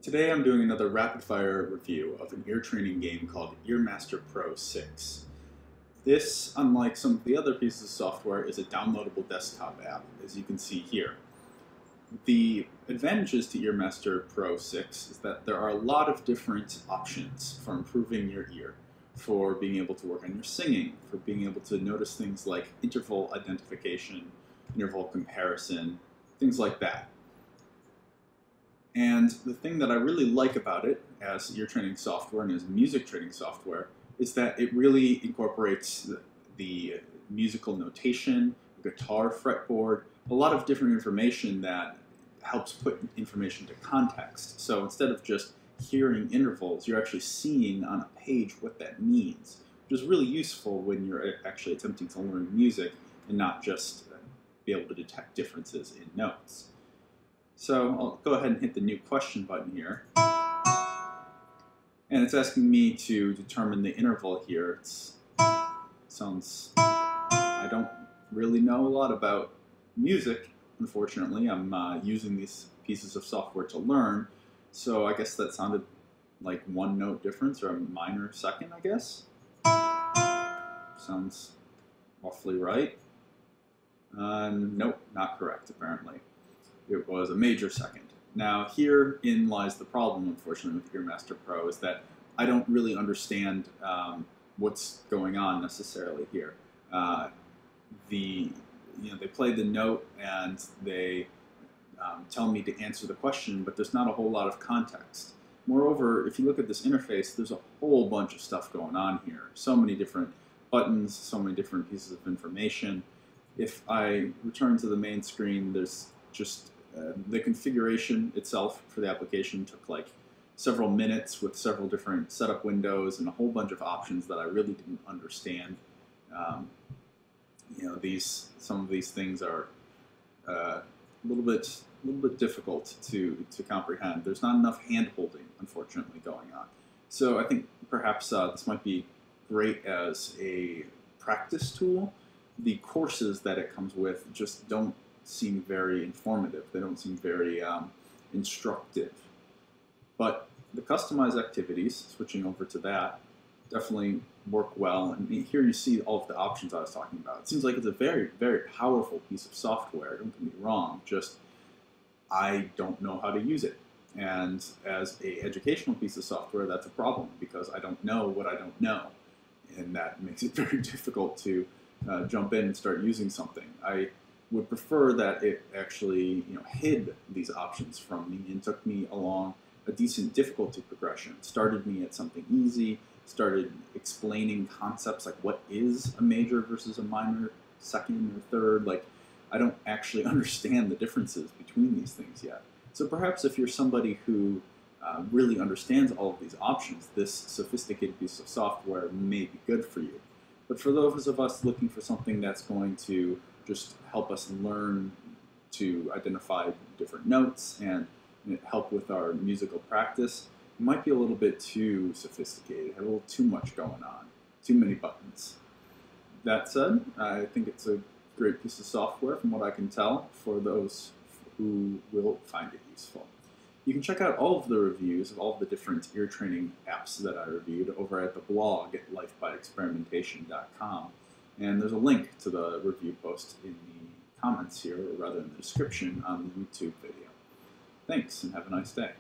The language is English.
Today I'm doing another rapid-fire review of an ear training game called Earmaster Pro 6. This, unlike some of the other pieces of software, is a downloadable desktop app, as you can see here. The advantages to Earmaster Pro 6 is that there are a lot of different options for improving your ear, for being able to work on your singing, for being able to notice things like interval identification, interval comparison, things like that. And the thing that I really like about it as ear training software and as music training software is that it really incorporates the musical notation, the guitar fretboard, a lot of different information that helps put information to context. So instead of just hearing intervals, you're actually seeing on a page what that means, which is really useful when you're actually attempting to learn music and not just be able to detect differences in notes. So I'll go ahead and hit the new question button here. And it's asking me to determine the interval here. I don't really know a lot about music, unfortunately. I'm using these pieces of software to learn. So I guess that sounded like one note difference or a minor second, I guess. Sounds roughly right. Nope, not correct, apparently. It was a major second. Now, herein lies the problem, unfortunately, with Earmaster Pro, is that I don't really understand what's going on necessarily here. They play the note and they tell me to answer the question, but there's not a whole lot of context. Moreover, if you look at this interface, there's a whole bunch of stuff going on here. So many different buttons, so many different pieces of information. If I return to the main screen, there's just the configuration itself for the application took like several minutes with several different setup windows and a whole bunch of options that I really didn't understand. Some of these things are a little bit difficult to comprehend. There's not enough hand-holding, unfortunately, going on. So I think perhaps this might be great as a practice tool. The courses that it comes with just don't seem very informative. They don't seem very instructive. But the customized activities, switching over to that, definitely work well. And here you see all of the options I was talking about. It seems like it's a very, very powerful piece of software. Don't get me wrong, just I don't know how to use it. And as an educational piece of software, that's a problem because I don't know what I don't know. And that makes it very difficult to jump in and start using something. I would prefer that it actually hid these options from me and took me along a decent difficulty progression. Started me at something easy, started explaining concepts like what is a major versus a minor, second or third. Like, I don't actually understand the differences between these things yet. So perhaps if you're somebody who really understands all of these options, this sophisticated piece of software may be good for you. But for those of us looking for something that's going to just help us learn to identify different notes and help with our musical practice, it might be a little bit too sophisticated, have a little too much going on, too many buttons. That said, I think it's a great piece of software from what I can tell for those who will find it useful. You can check out all of the reviews of all of the different ear training apps that I reviewed over at the blog at lifebyexperimentation.com. And there's a link to the review post in the comments here, or rather in the description on the YouTube video. Thanks, and have a nice day.